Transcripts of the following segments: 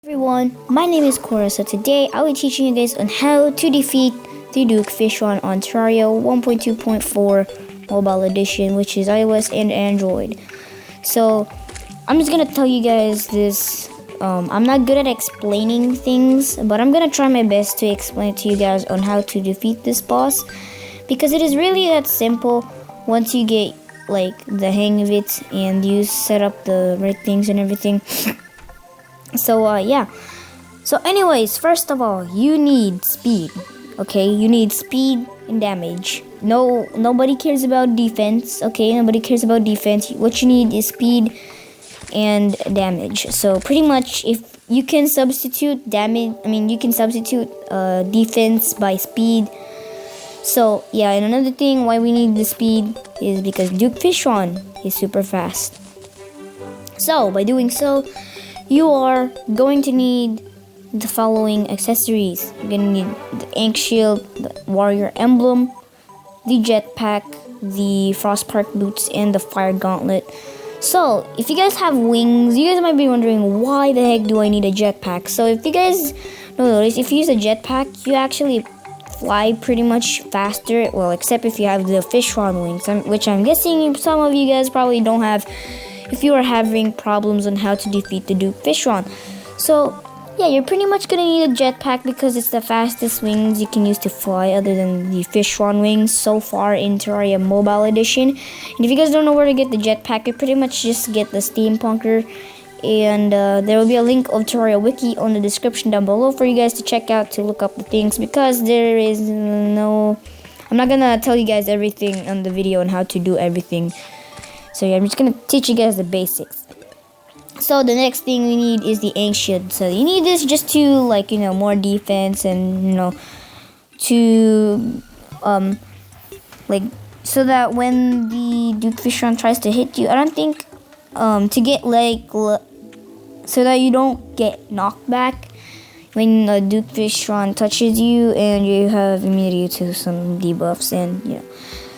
Everyone, my name is Kora. So today I'll be teaching you guys on how to defeat the Duke Fishron on Terraria 1.2.4 Mobile Edition, which is iOS and Android. So I'm just gonna tell you guys this. I'm not good at explaining things, but I'm gonna try my best to explain to you guys on how to defeat this boss, because it is really that simple once you get like the hang of it and you set up the right things and everything. So yeah. So anyways, first of all, you need speed. Okay, you need speed and damage. Nobody cares about defense. Okay, nobody cares about defense. What you need is speed and damage. So pretty much, if you can substitute defense by speed. So yeah, and another thing why we need the speed is because Duke Fishron is super fast. So by doing so, you are going to need the following accessories. You're going to need the ink shield, the warrior emblem, the jetpack, the frostpark boots, and the fire gauntlet. So, if you guys have wings, you guys might be wondering, why the heck do I need a jetpack? So, if you guys don't notice, if you use a jetpack, you actually fly pretty much faster. Well, except if you have the Fishron wings, which I'm guessing some of you guys probably don't have if you are having problems on how to defeat the Duke Fishron. So, yeah, you're pretty much gonna need a jetpack because it's the fastest wings you can use to fly other than the Fishron wings so far in Terraria Mobile Edition. And if you guys don't know where to get the jetpack, you pretty much just get the steampunker. And there will be a link of Terraria Wiki on the description down below for you guys to check out to look up the things, because there is no... I'm not gonna tell you guys everything on the video on how to do everything. So yeah, I'm just gonna teach you guys the basics. So the next thing we need is the ink shield. So you need this just to more defense and to so that when the Duke Fishron tries to hit you, I don't think to get so that you don't get knocked back when the Duke Fishron touches you and you have immunity to some debuffs. And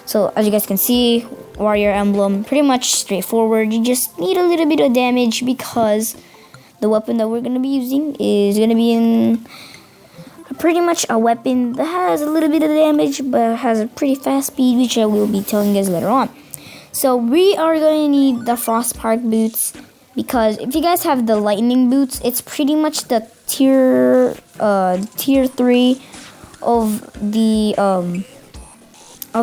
so as you guys can see, warrior emblem, pretty much straightforward. You just need a little bit of damage because the weapon that we're going to be using is going to be in pretty much a weapon that has a little bit of damage but has a pretty fast speed, which I will be telling you guys later on. So we are going to need the frostpark boots, because if you guys have the lightning boots, it's pretty much the tier 3 of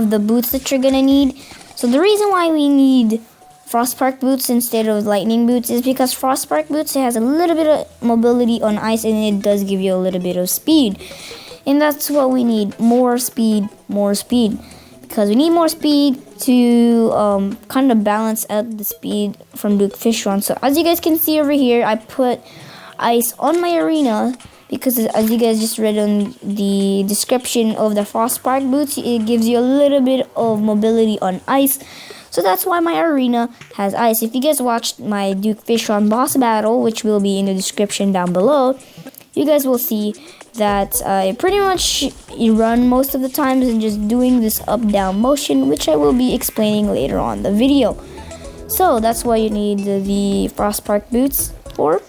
the boots that you're going to need. So the reason why we need frostpark boots instead of lightning boots is because frostpark boots has a little bit of mobility on ice, and it does give you a little bit of speed. And that's what we need, more speed. Because we need more speed to kind of balance out the speed from Duke Fishron. So as you guys can see over here, I put ice on my arena, because as you guys just read on the description of the frostpark boots, it gives you a little bit of mobility on ice. So that's why my arena has ice. If you guys watched my Duke Fishron boss battle, which will be in the description down below, you guys will see that I pretty much run most of the times and just doing this up-down motion, which I will be explaining later on the video. So that's why you need the frostpark boots for.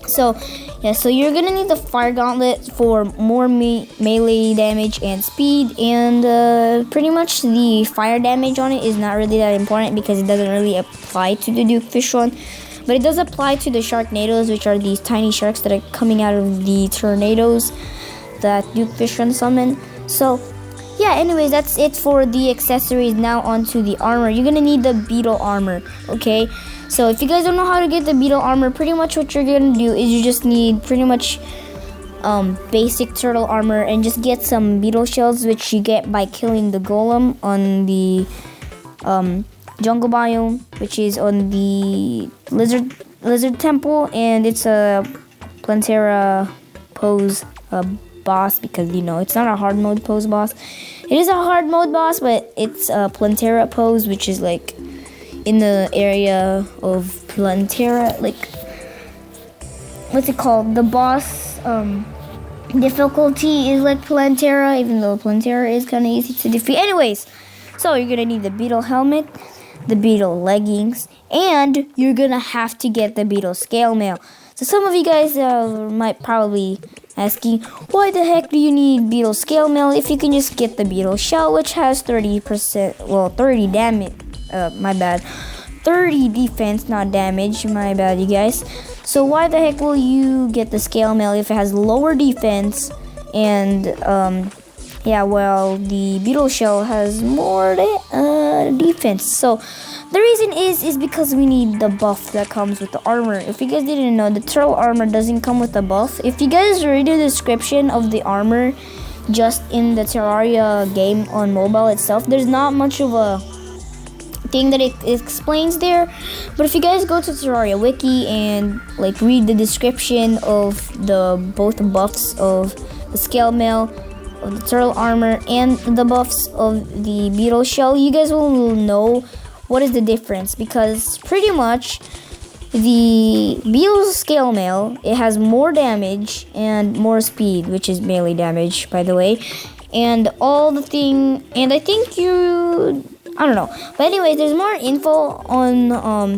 So yeah, so you're gonna need the fire gauntlet for more melee damage and speed, and pretty much the fire damage on it is not really that important because it doesn't really apply to the Duke Fishron, but it does apply to the Sharknadoes, which are these tiny sharks that are coming out of the tornadoes that Duke Fishron summon. So yeah, anyways, that's it for the accessories. Now onto the armor. You're gonna need the beetle armor, okay? So if you guys don't know how to get the beetle armor, pretty much what you're gonna do is you just need pretty much basic turtle armor, and just get some beetle shells, which you get by killing the golem on the jungle biome, which is on the lizard temple, and it's a Plantera pose boss, because it's not a hard mode pose boss. It is a hard mode boss, but it's a Plantera pose, which is like in the area of Plantera, what's it called? The boss difficulty is like Plantera, even though Plantera is kind of easy to defeat. Anyways, so you're gonna need the beetle helmet, the beetle leggings, and you're gonna have to get the beetle scale mail. So some of you guys might probably asking, why the heck do you need beetle scale mail if you can just get the beetle shell, which has 30%, well, 30 damage, my bad, 30 defense, not damage, my bad, you guys. So why the heck will you get the scale mail if it has lower defense and yeah, well, the beetle shell has more defense. So the reason is because we need the buff that comes with the armor. If you guys didn't know, the turtle armor doesn't come with the buff. If you guys read the description of the armor just in the Terraria game on mobile itself, there's not much of a thing that it explains there. But if you guys go to Terraria Wiki and like read the description of the both buffs of the scale mail, of the turtle armor, and the buffs of the beetle shell, you guys will know what is the difference, because pretty much the beetle scale mail, it has more damage and more speed, which is melee damage, by the way, and all the thing, and I think I don't know, but anyway, there's more info on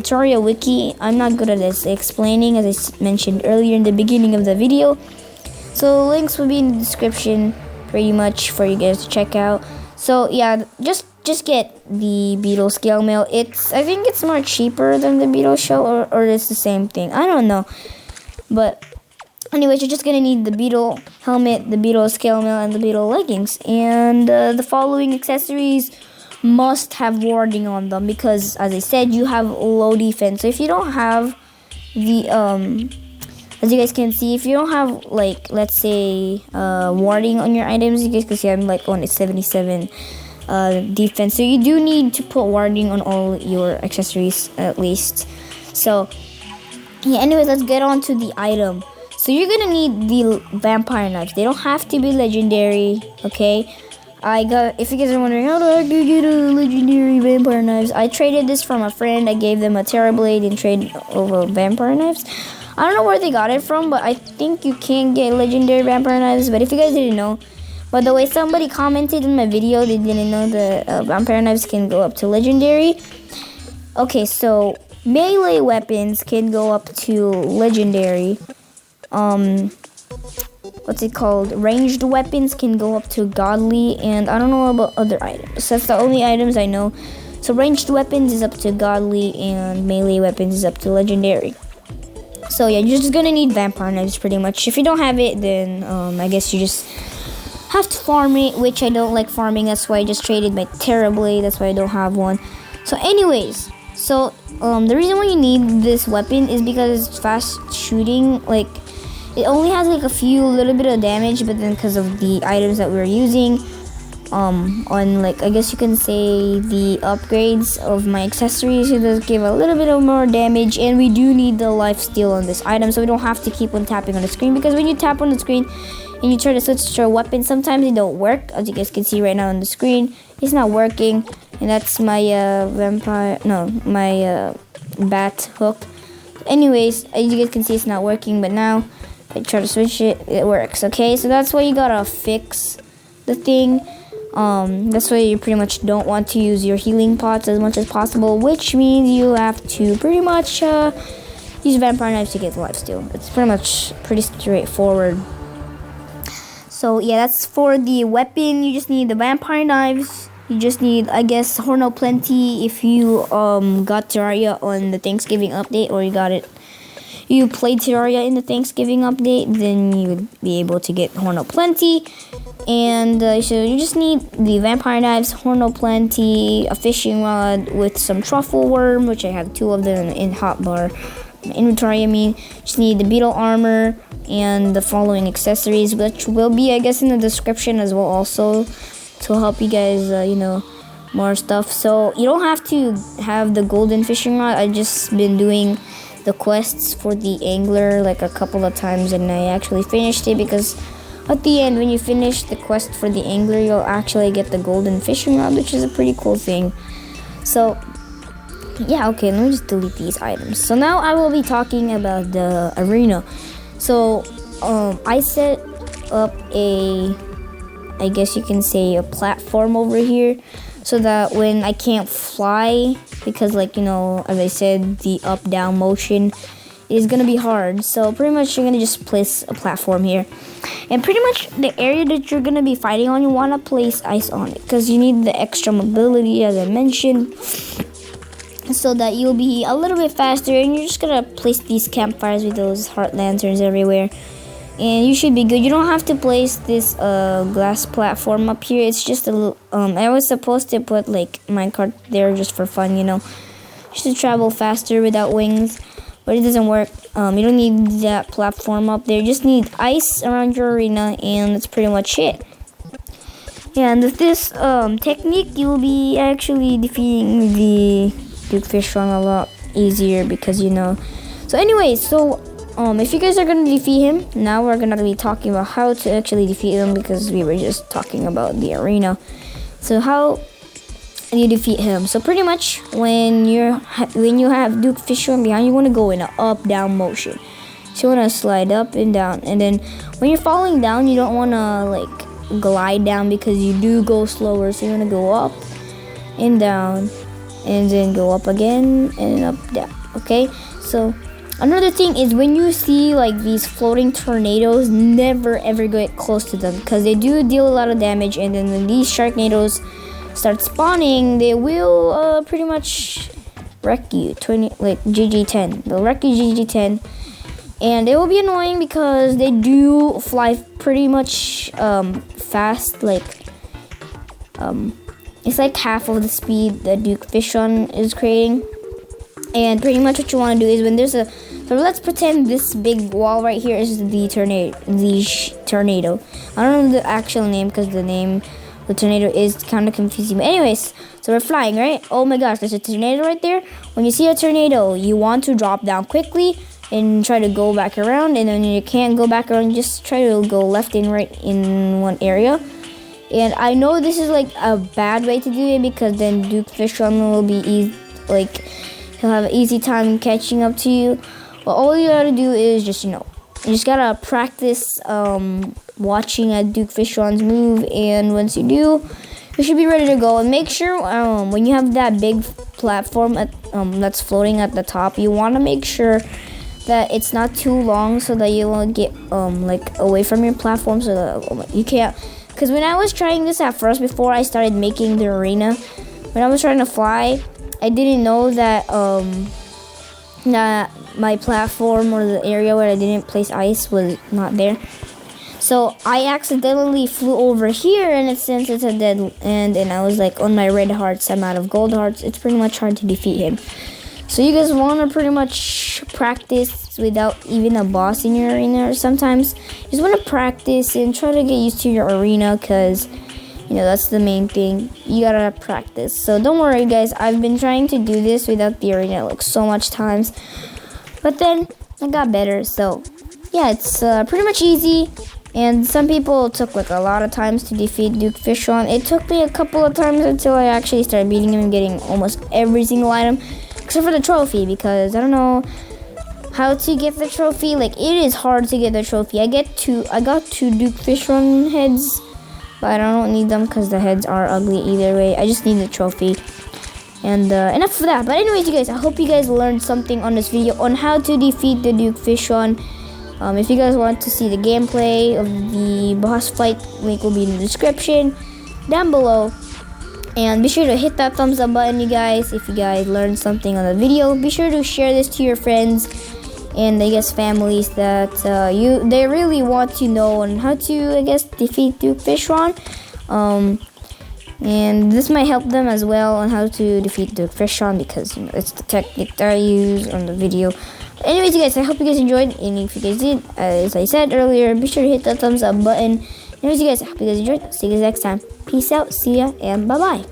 Terraria Wiki. I'm not good at this explaining, as I mentioned earlier in the beginning of the video, so links will be in the description pretty much for you guys to check out. So yeah, just get the beetle scale mail. I think it's more cheaper than the beetle shell, or it's the same thing. I don't know. But anyways, you're just gonna need the beetle helmet, the beetle scale mail, and the beetle leggings. And the following accessories must have warding on them, because as I said, you have low defense. So if you don't have the as you guys can see, if you don't have, like, let's say warding on your items, you guys can see I'm like on a 77 defense, so you do need to put warding on all your accessories at least. So yeah, anyways, let's get on to the item. So you're gonna need the vampire knives. They don't have to be legendary, okay? If you guys are wondering, how do I get a legendary vampire knives, I traded this from a friend. I gave them a Terra blade and trade over vampire knives. I don't know where they got it from, but I think you can get legendary vampire knives. But if you guys didn't know, by the way, somebody commented in my video, they didn't know the vampire knives can go up to legendary. Okay, so melee weapons can go up to legendary. What's it called? Ranged weapons can go up to godly, and I don't know about other items. That's the only items I know. So ranged weapons is up to godly, and melee weapons is up to legendary. So yeah, you're just gonna need vampire knives pretty much. If you don't have it, then I guess you just have to farm it, which I don't like farming. That's why I just traded my Terra blade. That's why I don't have one. So anyways, the reason why you need this weapon is because it's fast shooting. Like, it only has like a little bit of damage, but then because of the items that we're using, on, like, I guess you can say the upgrades of my accessories, it does give a little bit of more damage. And we do need the life steal on this item, so we don't have to keep on tapping on the screen, because when you tap on the screen and you try to switch to a weapon, sometimes it don't work. As you guys can see right now on the screen, it's not working. And that's my bat hook. Anyways, as you guys can see, it's not working, but now if I try to switch it, it works. Okay, so that's why you gotta fix the thing. That's why you pretty much don't want to use your healing pots as much as possible, which means you have to pretty much use vampire knives to get the lifesteal. It's pretty straightforward. So yeah, that's for the weapon. You just need the vampire knives. You just need, I guess, Horn of Plenty if you got Terraria on the Thanksgiving update, or you played Terraria in the Thanksgiving update, then you would be able to get Horn of Plenty. And so you just need the vampire knives, Horn of Plenty, a fishing rod with some truffle worm, which I have 2 of them in hotbar inventory. Just need the beetle armor and the following accessories, which will be, I guess, in the description as well, also to help you guys, more stuff. So you don't have to have the golden fishing rod. I just been doing the quests for the angler like a couple of times, and I actually finished it, because at the end, when you finish the quest for the angler, you'll actually get the golden fishing rod, which is a pretty cool thing. So yeah, okay, let me just delete these items. So now I will be talking about the arena. So I set up I guess you can say a platform over here, so that when I can't fly, because, like, as I said, the up down motion is gonna be hard. So pretty much you're gonna just place a platform here, and pretty much the area that you're gonna be fighting on, you wanna place ice on it because you need the extra mobility, as I mentioned, so that you'll be a little bit faster. And you're just gonna place these campfires with those heart lanterns everywhere, and you should be good. You don't have to place this glass platform up here. It's just a little, I was supposed to put like minecart there just for fun, you know, just to travel faster without wings, but it doesn't work. You don't need that platform up there. You just need ice around your arena, and that's pretty much it. And with this technique, you'll be actually defeating the Duke Fishron a lot easier, because you know. So anyways, so if you guys are gonna defeat him, now we're gonna be talking about how to actually defeat him, because we were just talking about the arena. So how you defeat him? So pretty much when you have Duke Fishron behind, you want to go in an up-down motion. So you want to slide up and down, and then when you're falling down, you don't want to like glide down, because you do go slower. So you want to go up and down, and then go up again and up, down. Okay, so another thing is, when you see like these floating tornadoes, never ever get close to them, because they do deal a lot of damage. And then when these sharknadoes start spawning, they will pretty much wreck you. Like GG10, they'll wreck you GG10, and it will be annoying because they do fly pretty much fast. Like it's like half of the speed that Duke Fishron is creating. And pretty much what you want to do is, when there's a, so let's pretend this big wall right here is the tornado. I don't know the actual name, because the name the tornado is kind of confusing. But anyways, so we're flying, right? Oh my gosh, there's a tornado right there. When you see a tornado, you want to drop down quickly and try to go back around. And then you can't go back around, just try to go left and right in one area. And I know this is like a bad way to do it, because then Duke Fishron will be he'll have an easy time catching up to you. But all you gotta do is just, you just gotta practice watching at Duke Fishron's move, and once you do, you should be ready to go. And make sure when you have that big platform that's floating at the top, you want to make sure that it's not too long, so that you won't get like away from your platform, so that you can't. Because when I was trying this at first, before I started making the arena, when I was trying to fly, I didn't know that that my platform, or the area where I didn't place ice, was not there. So I accidentally flew over here, and since it's a dead end, and I was like on my red hearts, I'm out of gold hearts, it's pretty much hard to defeat him. So you guys want to pretty much practice without even a boss in your arena, or sometimes you just want to practice and try to get used to your arena, because that's the main thing. You gotta practice. So don't worry guys, I've been trying to do this without the arena like so much times, but then I got better. So yeah, it's pretty much easy. And some people took like a lot of times to defeat Duke Fishron. It took me a couple of times until I actually started beating him and getting almost every single item, except for the trophy, because I don't know how to get the trophy. Like, it is hard to get the trophy. I got two Duke Fishron heads, but I don't need them because the heads are ugly either way. I just need the trophy. And enough of that. But anyways, you guys, I hope you guys learned something on this video on how to defeat the Duke Fishron. If you guys want to see the gameplay of the boss fight, link will be in the description down below. And be sure to hit that thumbs up button, you guys. If you guys learned something on the video, be sure to share this to your friends and I guess families that they really want to know on how to, I guess, defeat Duke Fishron. And this might help them as well on how to defeat Duke Fishron, because it's the technique that I use on the video. Anyways, you guys, I hope you guys enjoyed, and if you guys did, as I said earlier, be sure to hit that thumbs up button. Anyways, you guys, I hope you guys enjoyed. See you guys next time. Peace out, see ya, and bye-bye.